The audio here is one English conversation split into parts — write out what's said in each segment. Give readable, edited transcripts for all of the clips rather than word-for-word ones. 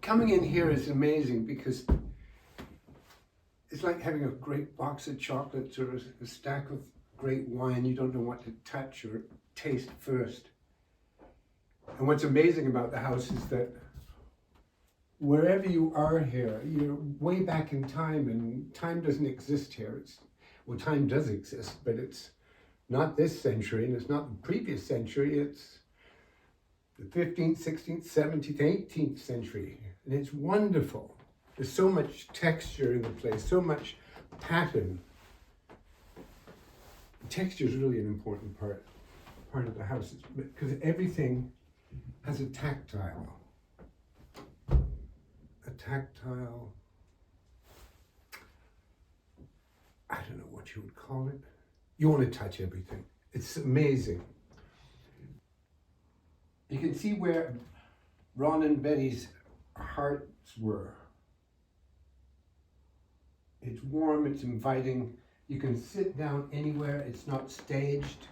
Coming in here is amazing because it's like having a great box of chocolates or a stack of great wine. You don't know what to touch or taste first. And what's amazing about the house is that wherever you are here, you're way back in time, and time doesn't exist here. Well, time does exist, but it's not this century, and it's not the previous century. It's the 15th, 16th, 17th, 18th century. And it's wonderful. There's so much texture in the place, so much pattern. Texture is really an important part of the house, because everything has a tactile. I don't know what you would call it. You want to touch everything. It's amazing. You can see where Ron and Betty's hearts were. It's warm, it's inviting. You can sit down anywhere, it's not staged.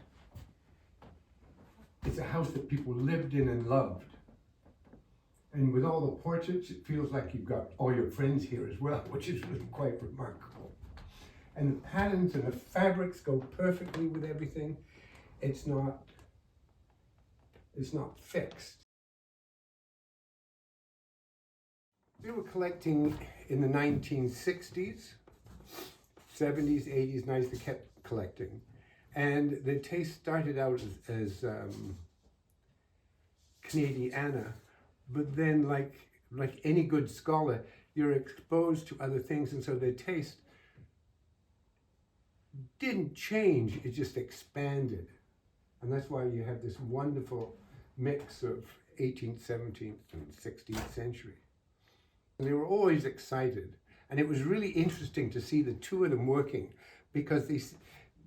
It's a house that people lived in and loved. And with all the portraits, it feels like you've got all your friends here as well, which is really quite remarkable. And the patterns and the fabrics go perfectly with everything. It's not fixed. They were collecting in the 1960s, 70s, 80s, 90s, they kept collecting. And the taste started out as Canadiana, but then like any good scholar, you're exposed to other things, and so their taste didn't change, it just expanded. And that's why you have this wonderful mix of 18th, 17th, and 16th century. And they were always excited. And it was really interesting to see the two of them working, because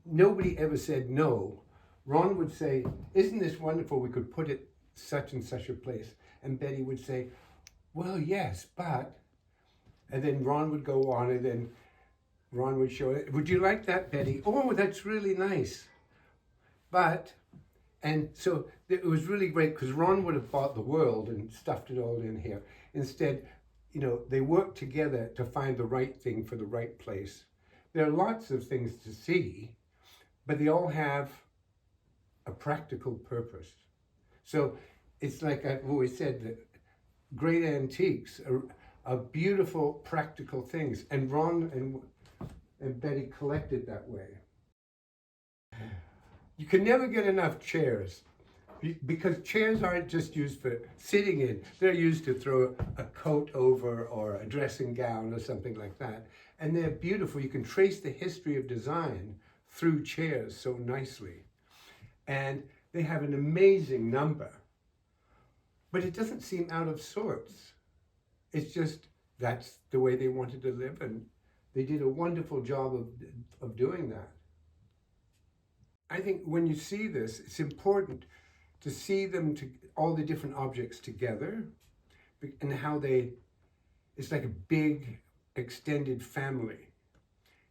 nobody ever said no. Ron would say, "Isn't this wonderful? We could put it such and such a place." And Betty would say, "Well, yes, but..." And then Ron would go on, and then Ron would show it. "Would you like that, Betty?" "Oh, that's really nice. But..." And so it was really great, because Ron would have bought the world and stuffed it all in here. Instead, you know, they worked together to find the right thing for the right place. There are lots of things to see, but they all have a practical purpose. So it's like I've always said, that great antiques are beautiful, practical things. And Ron and Betty collected that way. You can never get enough chairs, because chairs aren't just used for sitting in. They're used to throw a coat over or a dressing gown or something like that. And they're beautiful. You can trace the history of design through chairs so nicely. And they have an amazing number. But it doesn't seem out of sorts. It's just, that's the way they wanted to live, and they did a wonderful job of doing that. I think when you see this, it's important to see them, all the different objects together, and how it's like a big extended family.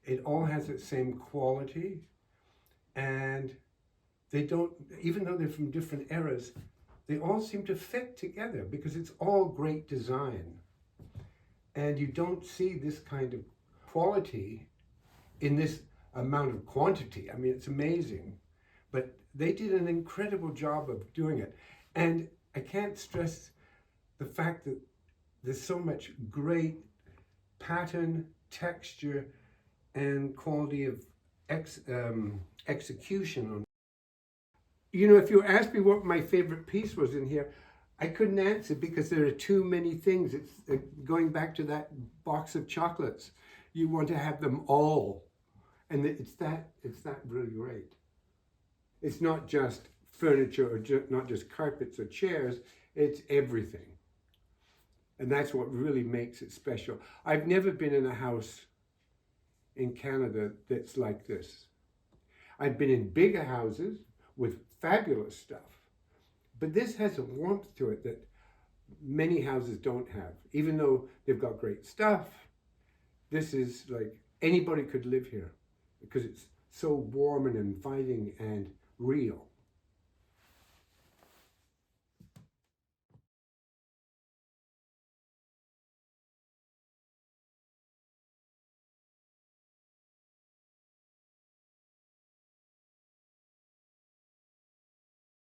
It all has the same quality, and they don't, even though they're from different eras, they all seem to fit together, because it's all great design. And you don't see this kind of quality in this amount of quantity. I mean, it's amazing. But they did an incredible job of doing it. And I can't stress the fact that there's so much great pattern, texture, and quality of execution on. You know, if you asked me what my favorite piece was in here, I couldn't answer, because there are too many things. It's going back to that box of chocolates. You want to have them all. And it's that really great. It's not just furniture, or not just carpets or chairs, it's everything. And that's what really makes it special. I've never been in a house in Canada that's like this. I've been in bigger houses with fabulous stuff, but this has a warmth to it that many houses don't have. Even though they've got great stuff, this is like, anybody could live here, because it's so warm and inviting and real.